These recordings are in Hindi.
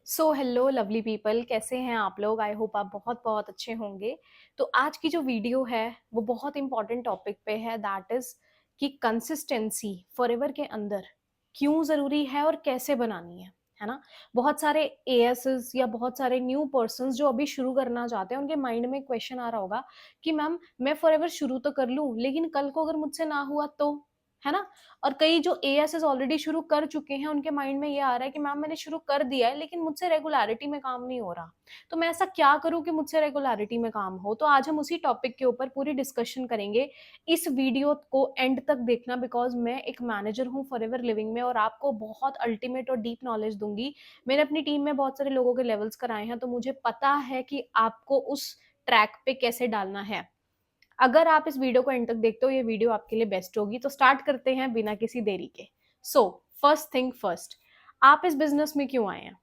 सो हेलो लवली पीपल, कैसे हैं आप लोग? आई होप आप बहुत बहुत अच्छे होंगे। तो आज की जो वीडियो है वो बहुत इंपॉर्टेंट टॉपिक पे है, दैट इज कि कंसिस्टेंसी फॉरएवर के अंदर क्यों ज़रूरी है और कैसे बनानी है ना? बहुत सारे एएसएस या बहुत सारे न्यू पर्सन्स जो अभी शुरू करना चाहते हैं, उनके माइंड में क्वेश्चन आ रहा होगा कि मैम मैं फॉरएवर शुरू तो कर लूँ, लेकिन कल को अगर मुझसे ना हुआ तो? है ना? और कई जो एएसएस ऑलरेडी शुरू कर चुके हैं, उनके माइंड में ये आ रहा है कि मैम मैंने शुरू कर दिया है, लेकिन मुझसे रेगुलैरिटी में काम नहीं हो रहा। तो मैं ऐसा क्या करूँ कि मुझसे रेगुलैरिटी में काम हो? तो आज हम उसी टॉपिक के ऊपर पूरी डिस्कशन करेंगे। इस वीडियो को एंड तक देखना, बिकॉज़ मैं एक मैनेजर हूँ फॉरएवर लिविंग में और आपको बहुत अल्टीमेट और डीप नॉलेज दूँगी। मैंने अपनी टीम में बहुत सारे लोगों के लेवल्स कराए हैं, तो मुझे पता है कि आपको उस ट्रैक पे कैसे डालना है। अगर आप इस वीडियो को एंड तक देखते हो, ये वीडियो आपके लिए बेस्ट होगी। तो स्टार्ट करते हैं बिना किसी देरी के। सो फर्स्ट थिंग फर्स्ट, आप इस बिजनेस में क्यों आए हैं?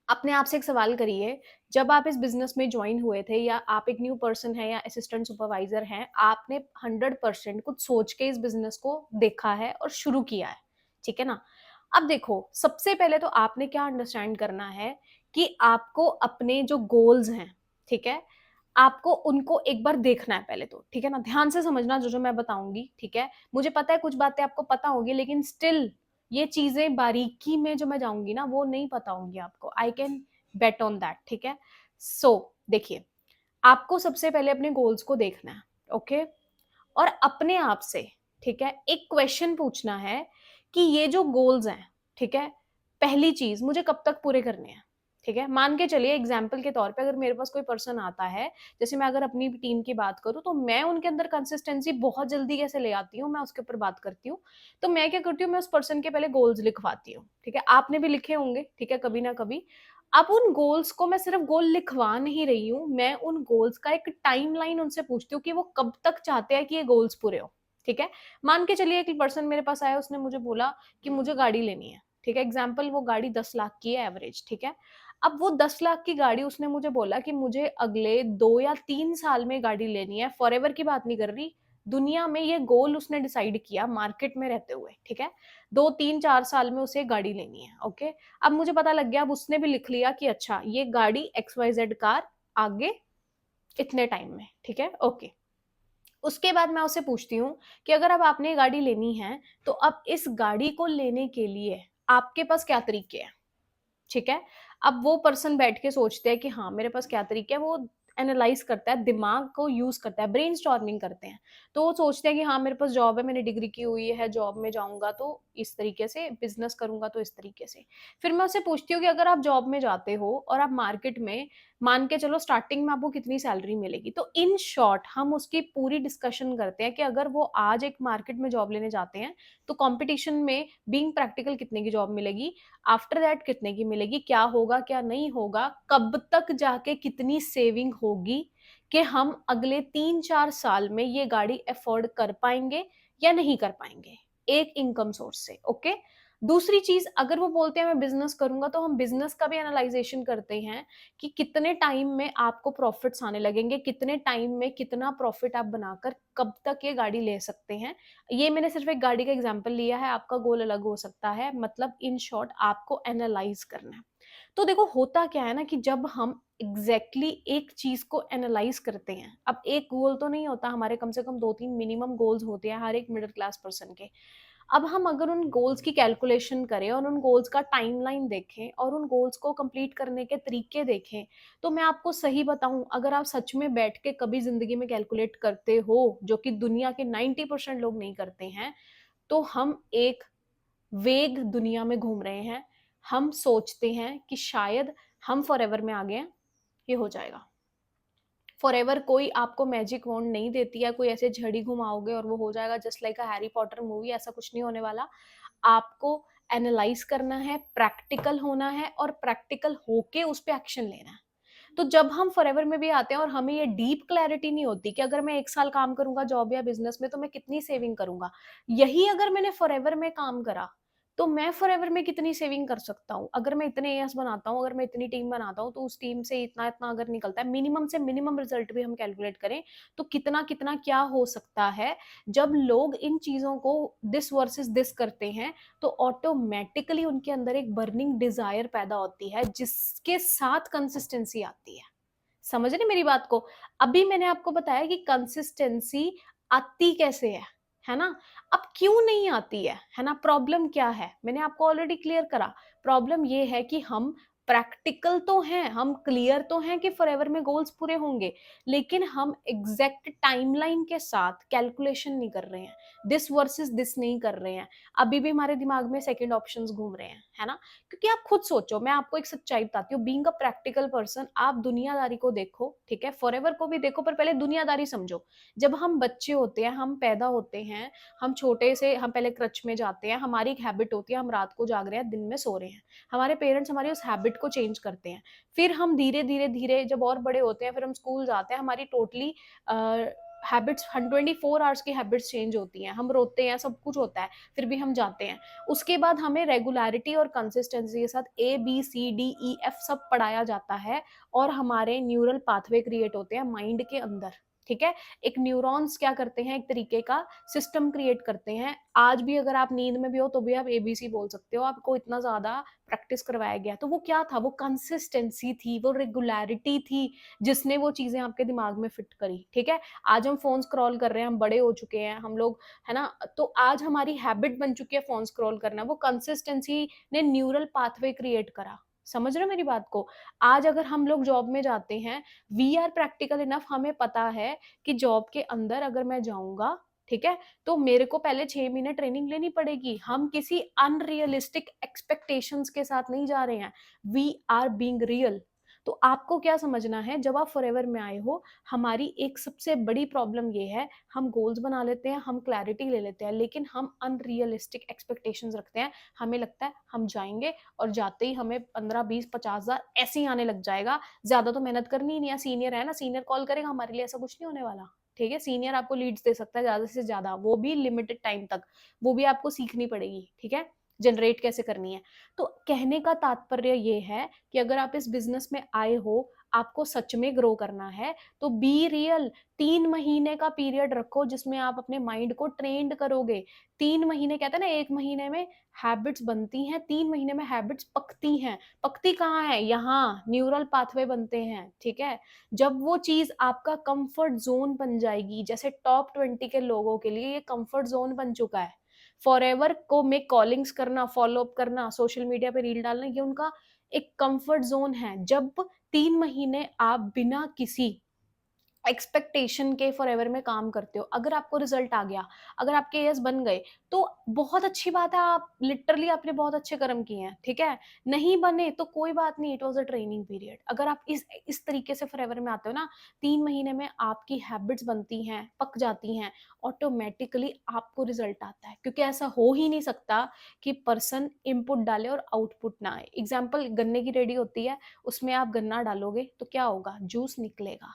अपने आप से एक सवाल करिए। जब आप इस बिजनेस में ज्वाइन हुए थे, या आप एक न्यू पर्सन है या असिस्टेंट सुपरवाइजर हैं, आपने 100% कुछ सोच के इस बिजनेस को देखा है और शुरू किया है, ठीक है ना? अब देखो, सबसे पहले तो आपने क्या अंडरस्टैंड करना है कि आपको अपने जो गोल्स हैं, ठीक है, आपको उनको एक बार देखना है पहले तो, ठीक है ना? ध्यान से समझना जो-जो मैं बताऊँगी, ठीक है? मुझे पता है कुछ बातें आपको पता होंगी, लेकिन स्टिल ये चीज़ें बारीकी में जो मैं जाऊँगी ना, वो नहीं पता होंगी आपको। I can bet on that, ठीक है? सो देखिए, आपको सबसे पहले अपने गोल्स को देखना है, ओके? और अपने आप से, ठीक है, एक क्वेश्चन पूछना है कि ये जो गोल्स हैं, ठीक है, पहली चीज मुझे कब तक पूरे करने हैं? ठीक है, मान के चलिए एग्जाम्पल के तौर पे, अगर मेरे पास कोई पर्सन आता है, जैसे मैं अगर अपनी टीम की बात करूं, तो मैं उनके अंदर कंसिस्टेंसी बहुत जल्दी कैसे ले आती हूँ, मैं उसके ऊपर बात करती हूँ। तो मैं क्या करती हूँ, मैं उस पर्सन के पहले गोल्स लिखवाती हूँ, ठीक है, आपने भी लिखे होंगे, ठीक है, कभी ना कभी। अब उन गोल्स को मैं सिर्फ गोल लिखवा नहीं रही हूँ, मैं उन गोल्स का एक टाइमलाइन उनसे पूछती हूँ कि वो कब तक चाहते हैं कि ये गोल्स पूरे हो, ठीक है। मान के चलिए एक पर्सन मेरे पास आया, उसने मुझे बोला कि मुझे गाड़ी लेनी है, ठीक है, एग्जाम्पल वो गाड़ी 10 लाख की है एवरेज, ठीक है। अब वो 10 लाख की गाड़ी उसने मुझे बोला कि मुझे अगले 2 या 3 साल में गाड़ी लेनी है, फॉर एवर की बात नहीं कर रही, दुनिया में ये गोल उसने डिसाइड किया मार्केट में रहते हुए, ठीक है। 2 3 4 साल में उसे गाड़ी लेनी है, ओके। अब मुझे पता लग गया, अब उसने भी लिख लिया कि अच्छा ये गाड़ी XYZ कार आगे इतने टाइम में, ठीक है, ओके। उसके बाद मैं उससे पूछती हूँ कि अगर अब आपने ये गाड़ी लेनी है, तो अब इस गाड़ी को लेने के लिए आपके पास क्या तरीके हैं? ठीक है? अब वो पर्सन बैठ के सोचते हैं कि हाँ, मेरे पास क्या तरीके हैं, वो एनालाइज़ करता है, दिमाग को यूज़ करता है, ब्रेनस्टॉर्मिंग करते हैं। तो वो सोचते हैं कि हाँ, मेरे पास जॉब है, मैंने डिग्री की हुई है, जॉब में जाऊँगा तो इस तरीके से, बिज़नेस करूँगा तो इस तरीके से। फिर मैं उससे पूछती हूँ कि अगर आप जॉब में जाते हो और आप मार्केट में, मान के चलो स्टार्टिंग में आपको कितनी सैलरी मिलेगी? तो इन शॉर्ट हम उसकी पूरी डिस्कशन करते हैं कि अगर वो आज एक मार्केट में जॉब लेने जाते हैं, तो कॉम्पिटिशन में बीइंग प्रैक्टिकल कितने की जॉब मिलेगी? आफ्टर दैट कितने की मिलेगी, क्या होगा, क्या नहीं होगा, कब तक जाके कितनी सेविंग होगी कि हम अगले 3-4 साल में ये गाड़ी अफोर्ड कर पाएँगे या नहीं कर पाएँगे, एक इनकम सोर्स से, ओके? दूसरी चीज़, अगर वो बोलते हैं मैं बिज़नेस करूँगा, तो हम बिज़नेस का भी एनालाइज़ेशन करते हैं कि कितने टाइम में आपको प्रॉफिट्स आने लगेंगे, कितने टाइम में कितना प्रॉफिट आप बनाकर कब तक ये गाड़ी ले सकते हैं। ये मैंने सिर्फ एक गाड़ी का एग्जांपल लिया है, आपका गोल अलग हो सकता है, मतलब इन शॉर्ट आपको एनालाइज करना है। तो देखो होता क्या है ना कि जब हम एग्जैक्टली एक चीज को एनालाइज करते हैं, अब एक गोल तो नहीं होता, हमारे कम से कम 2-3 मिनिमम गोल्स होते हैं हर एक मिडिल क्लास पर्सन के। अब हम अगर उन गोल्स की कैलकुलेशन करें और उन गोल्स का टाइमलाइन देखें और उन गोल्स को कंप्लीट करने के तरीके देखें, तो मैं आपको सही बताऊं, अगर आप सच में बैठ के कभी जिंदगी में कैलकुलेट करते हो, जो कि दुनिया के 90% लोग नहीं करते हैं, तो हम एक वेग दुनिया में घूम रहे हैं। हम सोचते हैं कि शायद हम फॉरएवर में आ गए हैं, ये हो जाएगा। फॉरएवर कोई आपको मैजिक वॉन्ड नहीं देती है, कोई ऐसे झड़ी घुमाओगे और वो हो जाएगा, जस्ट लाइक अ हैरी पॉटर मूवी, ऐसा कुछ नहीं होने वाला। आपको एनालाइज करना है, प्रैक्टिकल होना है और प्रैक्टिकल होके उस पे एक्शन लेना है। तो जब हम फॉरएवर में भी आते हैं और हमें ये डीप क्लैरिटी नहीं होती कि अगर मैं 1 साल काम करूँगा जॉब या बिज़नेस में, तो मैं कितनी सेविंग करूँगा। यही अगर मैंने फॉरएवर में काम करा, तो मैं फॉरएवर में कितनी सेविंग कर सकता हूँ? अगर मैं इतने एएस बनाता हूँ, अगर मैं इतनी टीम बनाता हूँ, तो उस टीम से इतना-इतना अगर निकलता है, मिनिमम से मिनिमम रिजल्ट भी हम कैलकुलेट करें, तो कितना-कितना क्या हो सकता है? जब लोग इन चीज़ों को दिस वर्सेस दिस करते हैं, तो ऑटोमैटिकली उनके अंदर एक बर्निंग डिज़ायर पैदा होती है, जिसके साथ कंसिस्टेंसी आती है। समझ रहे मेरी बात को? अभी मैंने आपको बताया कि कंसिस्टेंसी आती कैसे है ना? अब क्यों नहीं आती है ना? प्रॉब्लम क्या है? मैंने आपको ऑलरेडी क्लियर करा। प्रॉब्लम ये है कि हम प्रैक्टिकल तो हैं, हम क्लियर तो हैं कि फॉरएवर में गोल्स पूरे होंगे, लेकिन हम एग्ज़ैक्ट टाइमलाइन के साथ कैलकुलेशन नहीं कर रहे हैं। दिस वर्सेस दिस नहीं कर रहे हैं। अभी भी हमारे दिमाग में सेकंड ऑप्शंस घूम रहे हैं, है ना? क्योंकि आप खुद सोचो, मैं आपको एक सच्चाई बताती हूँ, बीइंग अ प्रैक्टिकल पर्सन, आप दुनियादारी को देखो, ठीक है? फॉरएवर को भी देखो, पर पहले दुनियादारी समझो। जब हम बच्चे होते हैं, हम पैदा होते हैं, हम छोटे से हम पहले क्रच में जाते हैं, हमारी एक हैबिट होती है, हम रात को जाग रहे हैं, दिन में सो रहे हैं। हमारे पेरेंट्स हमारी उस हैबिट को चेंज करते हैं। फिर हम धीरे-धीरे जब और बड़े होते हैं, फिर हम स्कूल जाते हैं, हमारी टोटली हैबिट्स 24 आवर्स की हैबिट्स चेंज होती हैं। हम रोते हैं, सब कुछ होता है, फिर भी हम जाते हैं। उसके बाद हमें रेगुलैरिटी और कंसिस्टेंसी के साथ ए, बी, सी, डी, ई, एफ सब पढ़ाया जाता है और हमारे न्यूरल पाथवे क्रिएट होते हैं माइंड के अंदर, ठीक है? एक न्यूरॉन्स क्या करते हैं, एक तरीके का सिस्टम क्रिएट करते हैं। आज भी अगर आप नींद में भी हो, तो भी आप एबीसी बोल सकते हो, आपको इतना ज़्यादा प्रैक्टिस करवाया गया। तो वो क्या था? वो कंसिस्टेंसी थी, वो रेगुलैरिटी थी, जिसने वो चीज़ें आपके दिमाग में फिट करी, ठीक है? आज हम फ़ोन स्क्रॉल कर रहे हैं, हम बड़े हो चुके हैं, हम लोग, है ना? तो आज हमारी हैबिट बन चुकी है फ़ोन स्क्रॉल करना, वो कंसिस्टेंसी ने न्यूरल पाथवे क्रिएट करा। समझ रहे हो मेरी बात को? आज अगर हम लोग जॉब में जाते हैं, वी आर प्रैक्टिकल इनफ, हमें पता है कि जॉब के अंदर अगर मैं जाऊँगा, ठीक है? तो मेरे को पहले 6 महीने ट्रेनिंग लेनी पड़ेगी। हम किसी अनरियलिस्टिक एक्सपेक्टेशंस के साथ नहीं जा रहे हैं। We are being real. तो आपको क्या समझना है, जब आप फॉरएवर में आए हो, हमारी एक सबसे बड़ी प्रॉब्लम ये है, हम गोल्स बना लेते हैं, हम क्लैरिटी ले लेते हैं, लेकिन हम अनरियलिस्टिक एक्सपेक्टेशंस रखते हैं। हमें लगता है हम जाएँगे और जाते ही हमें 15, 20, 50,000 ऐसे ही आने लग जाएगा। ज़्यादा तो मेहनत करनी ही नहीं है, सीनियर है ना, सीनियर कॉल करेगा, हमारे लिए ऐसा कुछ नहीं होने वाला। ठीक है? सीनियर आपको लीड्स दे सकता है ज़्यादा से ज़्यादा, वो भी लिमिटेड टाइम तक, वो भी आपको सीखनी पड़ेगी, ठीक है? जनरेट कैसे करनी है। तो कहने का तात्पर्य ये है कि अगर आप इस बिज़नेस में आए हो, आपको सच में ग्रो करना है, तो बी रियल। 3 महीने का पीरियड रखो जिसमें आप अपने माइंड को ट्रेन्ड करोगे। 3 महीने, कहते हैं ना 1 महीने में हैबिट्स बनती हैं, 3 महीने में हैबिट्स पकती हैं। पकती कहाँ है? यहाँ, न्यूरल पाथवे बनते हैं, ठीक है? जब वो चीज़ आपका कंफर्ट ज़ोन बन जाएगी, जैसे टॉप 20 के लोगों के लिए ये कंफर्ट ज़ोन बन चुका है। फॉरएवर को में कॉलिंग्स करना, फॉलो अप करना, सोशल मीडिया पे रील डालना, ये उनका एक कंफर्ट ज़ोन है। जब 3 महीने आप बिना किसी एक्सपेक्टेशन के फॉरएवर में काम करते हो, अगर आपको रिजल्ट आ गया, अगर आपके एएस बन गए, तो बहुत अच्छी बात है, आप लिटरली आपने बहुत अच्छे कर्म किए हैं, ठीक है? नहीं बने तो कोई बात नहीं, it was a training period. अगर आप इस तरीके से फॉरएवर में आते हो ना, 3 महीने में आपकी हैबिट्स बनती हैं, पक जाती हैं, ऑटोमैटिकली आपको रिजल्ट आता है, क्योंकि ऐसा हो ही नहीं सकता कि पर्सन इनपुट डाले और आउटपुट ना आए। एग्ज़ाम्पल, गन्ने की रेडी होती है, उसमें आप गन्ना डालोगे तो क्या होगा? जूस निकलेगा।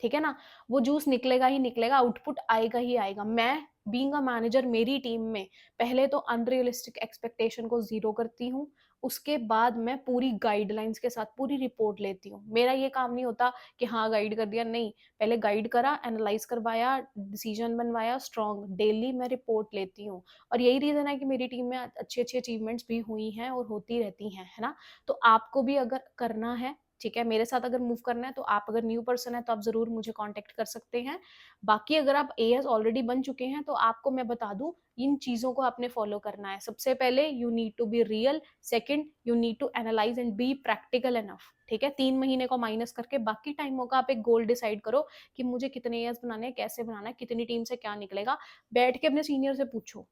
ठीक है ना? वो जूस निकलेगा ही निकलेगा, आउटपुट आएगा ही आएगा। मैं बीइंग अ मैनेजर, मेरी टीम में पहले तो अनरियलिस्टिक एक्सपेक्टेशन को ज़ीरो करती हूँ, उसके बाद मैं पूरी गाइडलाइंस के साथ पूरी रिपोर्ट लेती हूँ। मेरा ये काम नहीं होता कि हाँ, गाइड कर दिया, नहीं, पहले गाइड करा, एनालाइज़ करवाया, डिसीजन बनवाया स्ट्रॉन्ग, डेली मैं रिपोर्ट लेती हूँ। और यही रीज़न है कि मेरी टीम में अच्छी-अच्छी अचीवमेंट्स भी हुई हैं और होती रहती हैं, है ना? तो आपको भी अगर करना है, ठीक है, मेरे साथ अगर मूव करना है, तो आप अगर न्यू पर्सन हैं तो आप ज़रूर मुझे कॉन्टैक्ट कर सकते हैं। बाकी अगर आप एएस ऑलरेडी बन चुके हैं, तो आपको मैं बता दूँ, इन चीज़ों को आपने फॉलो करना है। सबसे पहले you need to be real, second you need to analyse and be practical enough, ठीक है? 3 महीने को माइनस करके बाकी टाइमों का आप एक गोल डिसाइड करो कि मुझे कितने एएस बनाने हैं, कैसे बनाना है, कितनी टीम से क्या निकलेगा। बैठ के अपने सीनियर से पूछो।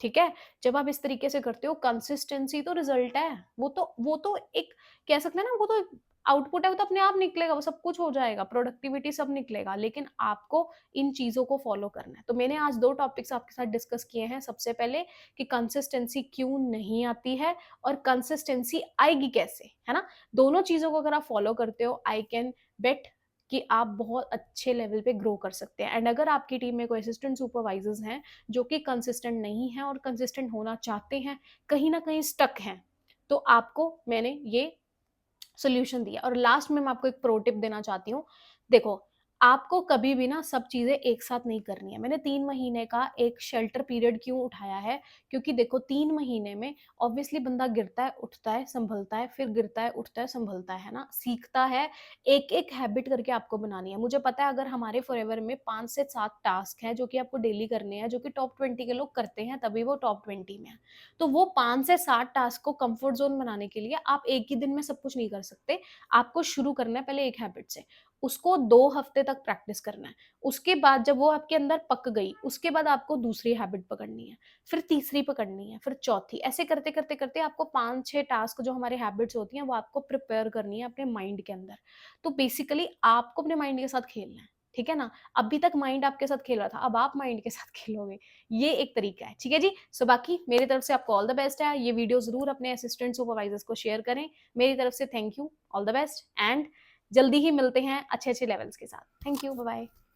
ठीक है? जब आप इस तरीके से करते हो, कंसिस्टेंसी तो रिज़ल्ट है। वो तो एक कह सकते हैं ना, वो तो आउटपुट है, वो तो अपने आप निकलेगा, वो सब कुछ हो जाएगा, प्रोडक्टिविटी सब निकलेगा, लेकिन आपको इन चीज़ों को फ़ॉलो करना है। तो मैंने आज 2 टॉपिक्स आपके साथ डिस्कस किए हैं। सबसे पहले कि कंसिस्टेंसी क्यों नहीं आती है और कंसिस्टेंसी आएगी कैसे, है ना? दोनों चीज़ों को अगर आप फ़ॉलो करते हो, आई कैन बेट कि आप बहुत अच्छे लेवल पे ग्रो कर सकते हैं। एंड अगर आपकी टीम में कोई असिस्टेंट सुपरवाइजर्स हैं जो कि कंसिस्टेंट नहीं हैं और कंसिस्टेंट होना चाहते हैं, कहीं ना कहीं स्टक हैं, तो आपको मैंने ये सोल्यूशन दिया। और लास्ट में मैं आपको एक प्रो टिप देना चाहती हूँ। देखो, आपको कभी भी ना सब चीज़ें एक साथ नहीं करनी है। मैंने 3 महीने का एक शेल्टर पीरियड क्यों उठाया है, क्योंकि देखो 3 महीने में ऑब्वियसली बंदा गिरता है, उठता है, सँभलता है, फिर गिरता है, उठता है, सँभलता है ना? सीखता है, एक-एक हैबिट करके आपको बनानी है। मुझे पता है अगर हमारे फॉरएवर में 5 से 7 टास्क हैं जो कि आपको डेली करने हैं, जो कि टॉप 20 के लोग करते हैं, तभी वो टॉप 20 में हैं। तो वो 5 से 7 टास्क को कंफर्ट ज़ोन बनाने के लिए आप एक ही दिन में सब कुछ नहीं कर सकते। आपको शुरू करना है पहले एक हैबिट से, उसको 2 हफ्ते तक प्रैक्टिस करना है। उसके बाद जब वो आपके अंदर पक गई, उसके बाद आपको दूसरी हैबिट पकड़नी है, फिर तीसरी पकड़नी है, फिर चौथी। ऐसे करते-करते-करते आपको 5-6 टास्क जो हमारे हैबिट्स होती हैं, वो आपको प्रिपेयर करनी है अपने माइंड के अंदर। तो बेसिकली आपको अपने माइंड के साथ खेलना है, ठीक है ना? अभी तक माइंड आपके साथ खेल रहा था, अब आप माइंड के साथ खेलोगे। ये एक तरीका है, ठीक है जी? सो बाकी मेरी तरफ से आपको ऑल द बेस्ट है। ये वीडियो ज़रूर अपने असिस्टेंट सुपरवाइजर्स को शेयर करें। मेरी तरफ से thank you, all the best and जल्दी ही मिलते हैं अच्छे-अच्छे लेवल्स के साथ। Thank you, bye bye.